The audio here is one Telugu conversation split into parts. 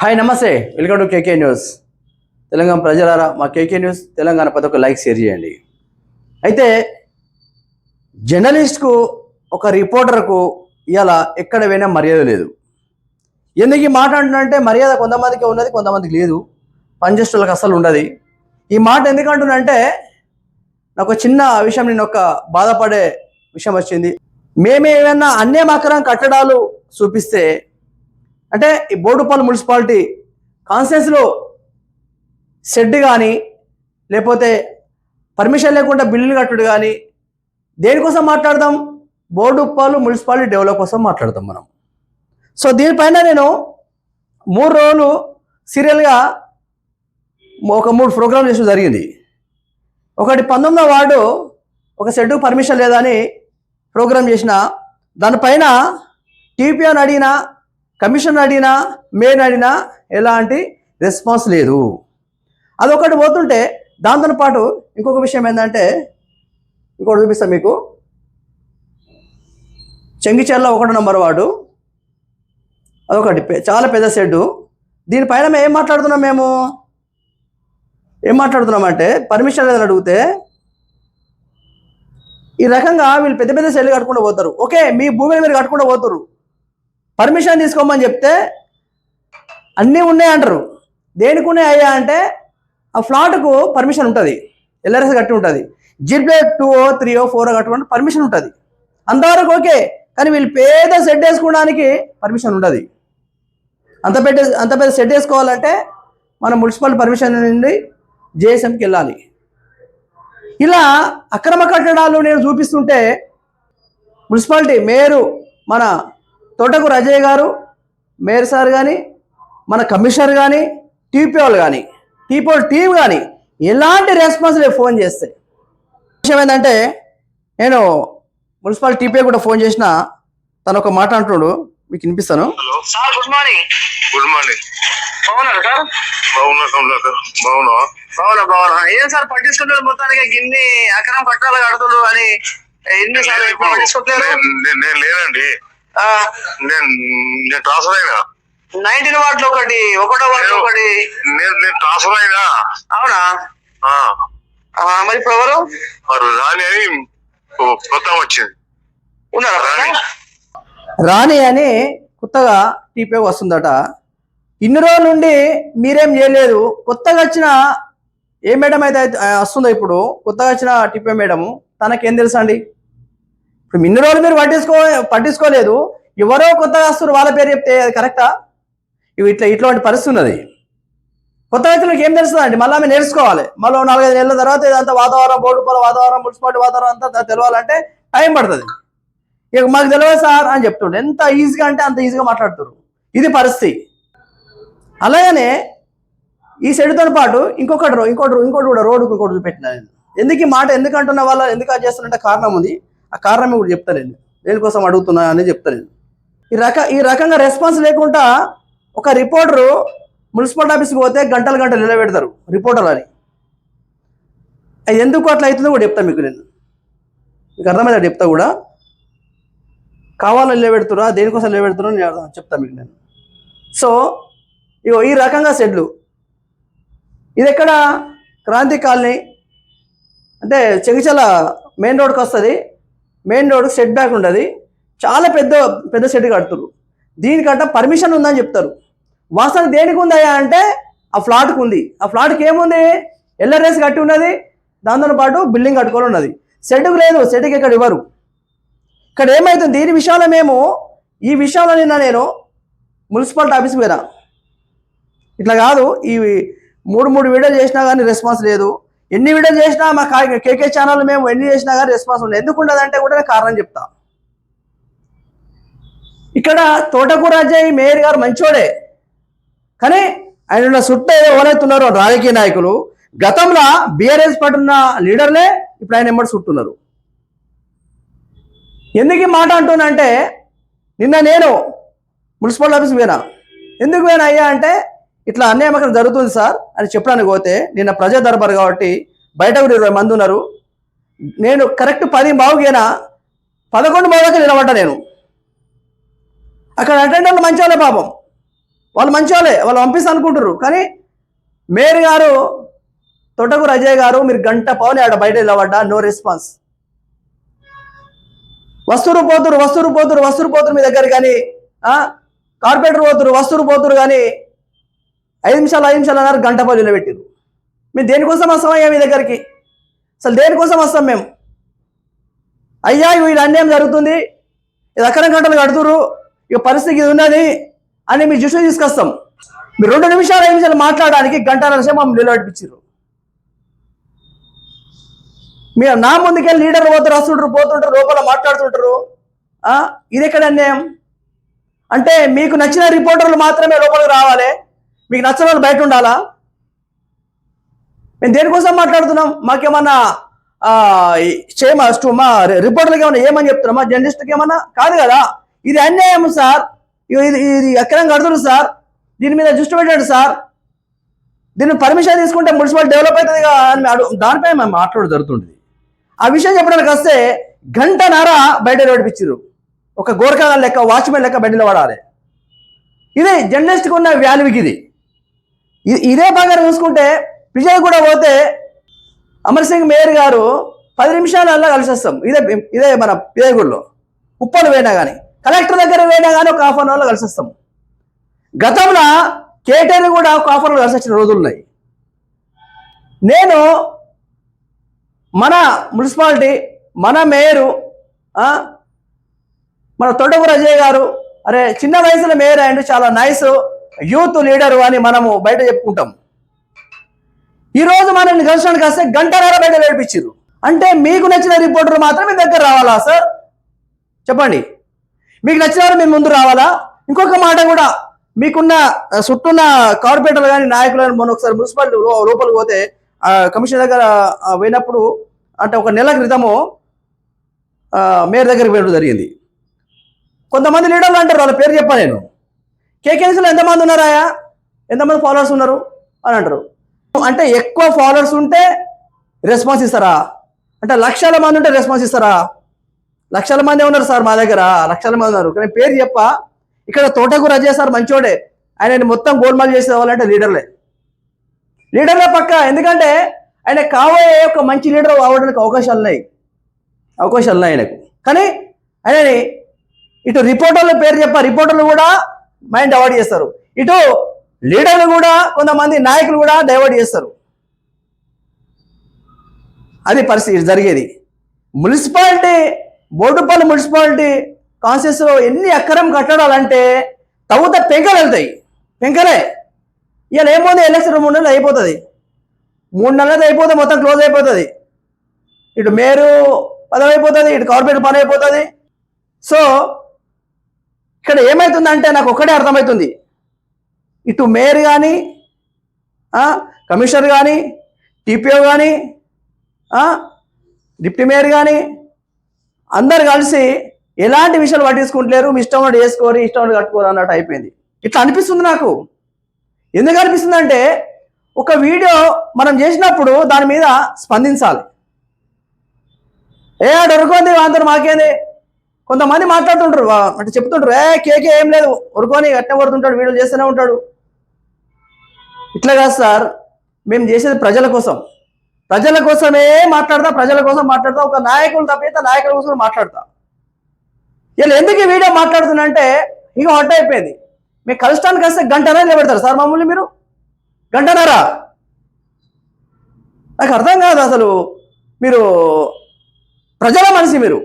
హాయ్ నమస్తే, welcome to KK news. Telangana ప్రజలారా, మా కేకే న్యూస్ తెలంగాణ ప్రతి ఒక్క లైక్ షేర్ చేయండి. అయితే జర్నలిస్ట్కు ఒక రిపోర్టర్కు ఇలా ఎక్కడ పోయినా మర్యాద లేదు. ఎందుకు ఈ మాట అంటున్నంటే మర్యాద కొంతమందికి ఉన్నది, కొంతమందికి లేదు. పనిచేసేటోళ్ళకి అస్సలు ఉండదు. ఈ మాట ఎందుకు అంటున్నంటే నాకు చిన్న విషయం, నేను ఒక బాధపడే విషయం వచ్చింది. మేమేమైనా అన్యమకరం కట్టడాలు చూపిస్తే అంటే ఈ బోడుపల్లి మున్సిపాలిటీ కాన్స్టిట్యున్సీలో షెడ్ కానీ లేకపోతే పర్మిషన్ లేకుండా బిల్లులు కట్టుడు కానీ దేనికోసం మాట్లాడదాం? బోడుపల్లి మున్సిపాలిటీ డెవలప్ కోసం మాట్లాడతాం మనం. సో దీనిపైన నేను 3 రోజులు సీరియల్గా ఒక 3 ప్రోగ్రాంలు చేసడం జరిగింది. ఒకటి 19వ వార్డు ఒక షెడ్కు పర్మిషన్ లేదని ప్రోగ్రాం చేసిన, దానిపైన టీపీఆర్ అడిగినా, కమిషన్ అడిగినా, మేయర్ అడిగినా ఎలాంటి రెస్పాన్స్ లేదు. అదొకటి పోతుంటే దాంతో పాటు ఇంకొక విషయం ఏంటంటే, ఇంకోటి చూపిస్తాను మీకు. చెంగిచెర్ల 1వ నంబర్ వార్డు, అదొకటి చాలా పెద్ద షెడ్డు. దీనిపైన మేము ఏం మాట్లాడుతున్నామంటే పర్మిషన్ లేదని అడిగితే ఈ రకంగా వీళ్ళు పెద్ద పెద్ద షెడ్లు కట్టుకుంటూ పోతారు. ఓకే, మీ భూమిని మీరు కట్టుకుంటూ పోతారు, పర్మిషన్ తీసుకోమని చెప్తే అన్నీ ఉన్నాయి అంటారు. దేనికి ఉన్నాయి అయ్యా అంటే ఆ ఫ్లాట్కు పర్మిషన్ ఉంటుంది, ఎల్ఆర్ఎస్ కట్టి ఉంటుంది, జిప్లేట్ 2 3 4 కట్టుకుంటే పర్మిషన్ ఉంటుంది, అంతవరకు ఓకే. కానీ వీళ్ళు పేద సెట్ వేసుకోవడానికి పర్మిషన్ ఉండదు. అంత పెద్ద సెట్ వేసుకోవాలంటే మనం మున్సిపల్ పర్మిషన్ నుండి జేఎస్ఎంకి వెళ్ళాలి. ఇలా అక్రమ కట్టడాలు నేను చూపిస్తుంటే మున్సిపాలిటీ మేయరు మన తోటకూర అజయ్ గారు, మేయర్ సార్ కానీ, మన కమిషనర్ కానీ, టీపీఓలు కానీ, టీపీఓ టీం కానీ ఎలాంటి రెస్పాన్స్ లేదు. ఫోన్ చేస్తే విషయం ఏంటంటే, నేను మున్సిపల్ టీపీఓ కూడా ఫోన్ చేసిన, తను ఒక మాట అంటున్నాడు, మీకు వినిపిస్తాను. Sir good morning. Good morning. బాగున్నారు సార్? బాగున్నా. ఏం సార్ పట్టించుకుంటారు? మొత్తానికి గిన్ని అక్రమ కట్టాలు కడుతున్నారు అని ఎన్నిసార్లు పట్టించుకుంటారు? నేను లేదండి, నేను ట్రాన్స్ఫర్ అయినా. 19 వార్డులో ఒకటి, 1వ వార్డులో ఒకటి. నేను ట్రాన్స్ఫర్ అయినా. అవునా? మరి ఇప్పుడు ఎవరు? రాని అని కొత్త వచ్చింది. ఉన్నారా? రాణి అని కొత్తగా టీపీఓ వస్తుందట. ఇన్ని రోజుల నుండి మీరేం చేయలేదు. కొత్తగా వచ్చిన ఏ మేడం అయితే వస్తుందో, ఇప్పుడు కొత్తగా వచ్చిన టీపీఓ మేడము, తనకేం తెలుసా అండి? ఇప్పుడు ఇన్ని రోజులు మీరు పట్టించుకోలేదు, ఎవరో కొత్తగా వస్తారు వాళ్ళ పేరు చెప్తే అది కరెక్టా? ఇట్లాంటి పరిస్థితి ఉన్నది. కొత్త వ్యక్తులకు ఏం తెలుస్తుంది అండి? మళ్ళీ ఆమె నేర్చుకోవాలి. మళ్ళీ 4-5 నెలల తర్వాత ఇదంతా వాతావరణం, బోడుపల్లి వాతావరణం, మున్సిపాలిటీ వాతావరణం అంతా తెలవాలంటే టైం పడుతుంది. ఇక మాకు తెలియదు సార్ అని చెప్తుండే. ఎంత ఈజీగా అంటే అంత ఈజీగా మాట్లాడుతారు. ఇది పరిస్థితి. అలాగనే ఈ సెడ్తో పాటు ఇంకోటి కూడా రోడ్డుకు ఇంకోటి చూపెట్టిన. ఎందుకు ఈ మాట ఎందుకు అంటున్న వాళ్ళ ఎందుకు అది చేస్తున్నంటే కారణం ఉంది. ఆ కారణం కూడా చెప్తాను, దేనికోసం అడుగుతున్నా అనేది చెప్తాను. ఈ రకంగా రెస్పాన్స్ లేకుండా ఒక రిపోర్టరు మున్సిపల్ ఆఫీస్కి పోతే గంటలు నిలబెడతారు రిపోర్టర్లు అని. అది ఎందుకు అట్లా అవుతుందో కూడా చెప్తాను మీకు అర్థమైతే చెప్తా కూడా. కావాలని నిలబెడుతురా, దేనికోసం నిలబెడుతున్నా నేను చెప్తాను మీకు నేను. సో ఇగో ఈ రకంగా షెడ్లు. ఇది ఎక్కడ? క్రాంతి కాలనీ అంటే చెంగిచెర్ల మెయిన్ రోడ్కి వస్తుంది. మెయిన్ రోడ్కి సెట్ బ్యాక్ ఉంటుంది. చాలా పెద్ద షెడ్ కడుతున్నారు. దీనికంట పర్మిషన్ ఉందని చెప్తారు. వాస్తవానికి దేనికి ఉందయ్యా అంటే ఆ ఫ్లాట్కి ఉంది. ఆ ఫ్లాట్కి ఏముంది? ఎల్ఆర్ఎస్ కట్టి ఉన్నది, దాంతో పాటు బిల్డింగ్ కట్టుకొని ఉన్నది. షెడ్కు లేదు, షెడ్కి ఇక్కడ ఇవ్వరు. ఇక్కడ ఏమవుతుంది? దీని విషయంలో ఈ విషయంలో నేను మున్సిపాలిటీ ఆఫీస్కి పోయినా. ఇట్లా కాదు, ఈ 3 వీడియోలు చేసినా కానీ రెస్పాన్స్ లేదు. ఎన్ని వీడియోలు చేసినా మా కేకే ఛానల్ మేము ఎన్ని చేసినా కానీ రెస్పాన్స్ ఉంది. ఎందుకు ఉండదంటే కూడా నేను కారణం చెప్తా. ఇక్కడ తోటకూర అజయ్ మేయర్ గారు మంచోడే, కానీ ఆయన చుట్టూ ఎవరైతున్నారో రాజకీయ నాయకులు, గతంలో బీఆర్ఎస్ పార్టీ ఉన్న లీడర్లే ఇప్పుడు ఆయన ఎమ్మడి చుట్టున్నారు. ఎందుకు ఈ మాట అంటున్నానంటే, నిన్న నేను మున్సిపల్ ఆఫీస్కి పోయినా. ఎందుకు పోయినా అయ్యా అంటే ఇట్లా అన్యాయం జరుగుతుంది సార్ అని చెప్పడానికి పోతే, నిన్న ప్రజా దర్బార్ కాబట్టి బయట కూడా 20 మంది ఉన్నారు. నేను కరెక్ట్ 10:15 11:15 నిలబడ్డా. నేను అక్కడ అటెండర్లు మంచి వాళ్ళే పాపం, వాళ్ళు మంచి వాళ్ళే, వాళ్ళు పంపిస్తా అనుకుంటారు. కానీ మేయర్ గారు తోటకూర అజయ్ గారు మీరు గంట పవన్ ఆడ బయట నిలబడ్డా నో రెస్పాన్స్. వస్తురు పోతురు మీ దగ్గర కానీ కార్పొరేటర్ పోతురు కానీ 5 నిమిషాలు అన్నారు, గంట పది నిలబెట్టారు. మేము దేనికోసం వస్తాం అయ్యా మీ దగ్గరికి? అసలు దేనికోసం వస్తాం మేము? అయ్యా వీళ్ళు అన్యాయం జరుగుతుంది, ఇది అక్కడ గంటలు కడుతురు, ఇక పరిస్థితి ఇది ఉన్నది అని మీ దృష్టి తీసుకొస్తాం. మీరు 2 నిమిషాలు 5 నిమిషాలు మాట్లాడడానికి గంటల సేపు మమ్మల్ని నిలబడిపించారు. మీరు నా ముందుకెళ్ళి లీడర్లు పోతుంటారు లోపల మాట్లాడుతుంటారు. ఇది ఎక్కడ అన్యాయం? అంటే మీకు నచ్చిన రిపోర్టర్లు మాత్రమే లోపలికి రావాలి, మీకు నచ్చిన వాళ్ళు బయట ఉండాలా? మేము దేనికోసం మాట్లాడుతున్నాం? మాకేమన్నా మా రిపోర్టర్లకి ఏమన్నా ఏమని చెప్తున్నామా? జర్నలిస్ట్కి ఏమన్నా కాదు కదా. ఇది అన్యాయం సార్, ఇది ఎక్కడ కడుతున్నారు సార్, దీని మీద దృష్టి పెట్టండి సార్, దీన్ని పర్మిషన్ తీసుకుంటే మున్సిపల్ డెవలప్ అవుతుంది అని దానిపై మేము మాట్లాడు జరుగుతుంది. ఆ విషయం చెప్పడానికి వస్తే గంటన్నర బయట నడిపించారు. ఒక గోరఖా లెక్క, వాచ్మెన్ లెక్క బయటలో పడాలి. ఇదే జర్నలిస్ట్కి ఉన్న వాల్యూకి. ఇదే బాగా చూసుకుంటే విజయ్ కూడా పోతే అమర్ సింగ్ మేయర్ గారు 10 నిమిషాలల్లో కలిసి వస్తాం. ఇదే మన విజయగూడలో ఉప్పలు పోయినా కానీ, కలెక్టర్ దగ్గర పోయినా కానీ ఒక హాఫ్ అన్ అవర్లో కలిసి వస్తాం. గతంలో కేటీఆర్ కూడా ఒక హాఫ్ అన్ అవర్ కలిసి వచ్చిన రోజులు ఉన్నాయి. నేను మన మున్సిపాలిటీ, మన మేయరు, మన తోటకూర అజయ్ గారు అరే చిన్న వయసులో మేయర్ అండ్ చాలా నైస్ యూత్ లీడరు అని మనము బయట చెప్పుకుంటాం. ఈరోజు మనల్ని కలిసడానికి వస్తే గంటన్నర బయట నడిపించారు. అంటే మీకు నచ్చిన రిపోర్టర్ మాత్రం మీ దగ్గర రావాలా సార్? చెప్పండి. మీకు నచ్చిన వారు మీ ముందు రావాలా? ఇంకొక మాట కూడా, మీకున్న చుట్టూన్న కార్పొరేటర్లు కానీ నాయకులు కానీ మొన్న ఒకసారి మున్సిపాలిటీ లోపలికి పోతే కమిషనర్ దగ్గర పోయినప్పుడు అంటే ఒక నెల క్రితము మేయర్ దగ్గరికి వెళ్ళడం జరిగింది. కొంతమంది లీడర్లు అంటారు, వాళ్ళ పేరు చెప్పా నేను, కేకేఎస్లో ఎంతమంది ఉన్నారాయా, ఎంతమంది ఫాలోవర్స్ ఉన్నారు అని అంటారు. అంటే ఎక్కువ ఫాలోవర్స్ ఉంటే రెస్పాన్స్ ఇస్తారా? అంటే లక్షల మంది ఉంటే రెస్పాన్స్ ఇస్తారా? లక్షల మంది ఉన్నారు సార్ మా దగ్గర, లక్షల మంది ఉన్నారు. కానీ పేరు చెప్ప ఇక్కడ తోటకూర అజయ్ సార్ మంచోడే, ఆయన మొత్తం గోల్మాల్ చేసే వాళ్ళంటే లీడర్లే పక్క. ఎందుకంటే ఆయన కాబోయే ఒక మంచి లీడర్ అవ్వడానికి అవకాశాలు ఉన్నాయి ఆయనకు. కానీ ఆయనని ఇటు రిపోర్టర్ల పేరు రిపోర్టర్లు కూడా మైండ్ డైవర్ట్ చేస్తారు, ఇటు లీడర్లు కూడా కొంతమంది నాయకులు కూడా డైవర్ట్ చేస్తారు. అది పరిస్థితి జరిగేది. మున్సిపాలిటీ బోర్డుపల్లి మున్సిపాలిటీ కాన్స్టిట్యూన్సీలో ఎన్ని ఎకరం కట్టడాలంటే తవ్వుత పెంకలు వెళ్తాయి, పెంకలే. ఇవాళ ఏముంది, ఎలక్షన్ 3 నెలలు అయిపోతుంది, 3 నెలలు అయిపోతే మొత్తం క్లోజ్ అయిపోతుంది. ఇటు మేరు పదవి అయిపోతుంది, ఇటు కార్పొరేట్ పని అయిపోతుంది. సో ఇక్కడ ఏమవుతుందంటే నాకు ఒక్కటే అర్థమవుతుంది, ఇటు మేయర్ కానీ, కమిషనర్ కానీ, టీపీఓ కానీ, డిప్యూటీ మేయర్ కానీ అందరు కలిసి ఎలాంటి విషయాలు పట్టించుకుంటలేరు, మీ ఇష్టం ఉన్నట్టు చేసుకోరు, ఇష్టం ఉన్నట్టు కట్టుకోరు అన్నట్టు అయిపోయింది. ఇట్లా అనిపిస్తుంది నాకు. ఎందుకు అనిపిస్తుంది అంటే ఒక వీడియో మనం చేసినప్పుడు దాని మీద స్పందించాలి. ఆడు ఉరుకుంది అందరు మాకేంది, కొంతమంది మాట్లాడుతుంటారు అంటే చెప్తుంటారు, కేకే ఏం లేదు ఉరుకొని అట్నే పడుతుంటాడు, వీడియోలు చేస్తూనే ఉంటాడు. ఇట్లా కాదు సార్, మేము చేసేది ప్రజల కోసం, ప్రజల కోసమే మాట్లాడతా, ప్రజల కోసం మాట్లాడతా. ఒక నాయకులు తప్పితే నాయకుల కోసం మాట్లాడతా. వీళ్ళు ఎందుకు ఈ వీడియో మాట్లాడుతున్నా అంటే ఇక హట్ అయిపోయింది. మీకు కలుష్టానికి వస్తే గంటన్నర నిలబెడతారు సార్ మమ్మల్ని, మీరు గంటన్నర. నాకు అర్థం కాదు అసలు, మీరు ప్రజల మనిషి. మీరు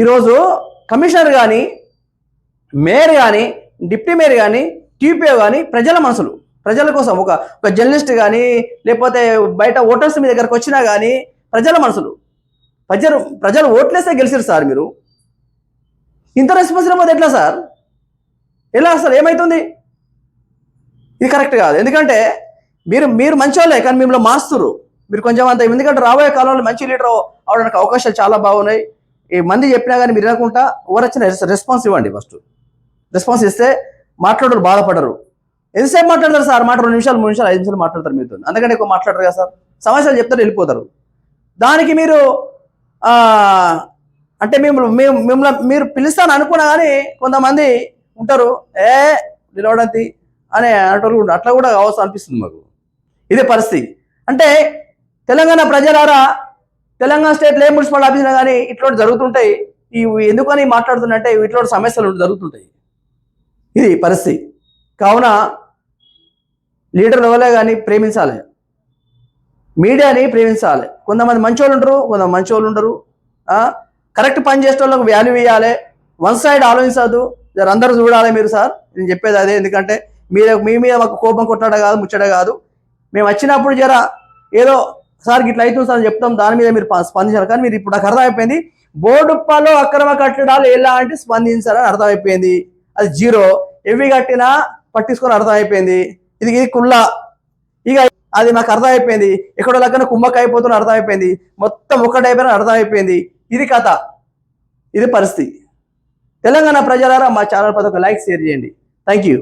ఈరోజు కమిషనర్ కానీ, మేయర్ కానీ, డిప్యూటీ మేయర్ కానీ, టీపీఓ కానీ ప్రజల మనసులు, ప్రజల కోసం. ఒక జర్నలిస్ట్ కానీ లేకపోతే బయట ఓటర్స్ మీ దగ్గరకు వచ్చినా కానీ ప్రజల మనసులు, ప్రజలు ఓట్లేస్తే గెలిచారు సార్. మీరు ఇంత రెస్పాన్స్ ఇవ్వకపోతే ఎట్లా సార్? ఎలా అసలు ఏమవుతుంది? ఇది కరెక్ట్ కాదు. ఎందుకంటే మీరు మంచోళ్ళే, కానీ మిమ్మల్ని మారుస్తున్నారు మీరు కొంచెం అంత. ఎందుకంటే రాబోయే కాలంలో మంచి లీడర్ అవడానికి అవకాశాలు చాలా బాగున్నాయి. ఈ మంది చెప్పినా కానీ మీరు వినకుండా ఎవరొచ్చిన రెస్పాన్స్ ఇవ్వండి. ఫస్ట్ రెస్పాన్స్ ఇస్తే మాట్లాడరు, బాధపడరు. ఎంతసేపు మాట్లాడతారు సార్? 2 నిమిషాలు 3 నిమిషాలు 5 నిమిషాలు మాట్లాడతారు మీతో, అందుకని ఎక్కువ మాట్లాడరు కదా సార్. సమస్యలు చెప్తారు, వెళ్ళిపోతారు. దానికి మీరు అంటే మిమ్మల్ని మీరు పిలుస్తాను అనుకున్నా కానీ కొంతమంది ఉంటారు, నిలవడంతి అని అంటారు, అట్లా కూడా కావచ్చు అనిపిస్తుంది మాకు. ఇదే పరిస్థితి. అంటే తెలంగాణ ప్రజలారా, తెలంగాణ స్టేట్లో ఏ మున్సిపల్ ఆఫీసులో కానీ ఇట్లాంటి జరుగుతుంటాయి. ఇవి ఎందుకని మాట్లాడుతుంటే ఇట్లాంటి సమస్యలు జరుగుతుంటాయి. ఇది పరిస్థితి. కావున లీడర్లు ఎవరే కానీ ప్రేమించాలి, మీడియాని ప్రేమించాలి. కొంతమంది మంచోళ్ళు ఉంటారు, కొంతమంది మంచోళ్ళు ఉండరు. కరెక్ట్ పని చేసే వాళ్ళకి వాల్యూ ఇవ్వాలి. వన్ సైడ్ ఆలోచించద్దు. అందరూ చూడాలి. మీరు సార్ నేను చెప్పేది అదే. ఎందుకంటే మీ మీద మాకు కోపం కొట్టడ కాదు, ముచ్చట కాదు. మేము వచ్చినప్పుడు ఏదో సార్ ఇట్లా అవుతుంది సార్ చెప్తాం, దాని మీద మీరు స్పందించారు. కానీ మీరు ఇప్పుడు నాకు అర్థమైపోయింది, బోర్డుప్పలో అక్రమ కట్టడాలు ఎలాంటి స్పందించాలని అర్థమైపోయింది. అది జీరో. ఎవి కట్టినా పట్టించుకొని అర్థమైపోయింది. ఇది కుల్లా. ఇక అది నాకు అర్థమైపోయింది. ఎక్కడో లెక్కన కుమ్మక్క అయిపోతున్న అర్థమైపోయింది. మొత్తం ఒక్కటైపోయిన అర్థమైపోయింది. ఇది కథ, ఇది పరిస్థితి. తెలంగాణ ప్రజలారా మా ఛానల్ పై ఒక లైక్, షేర్ చేయండి. Thank you.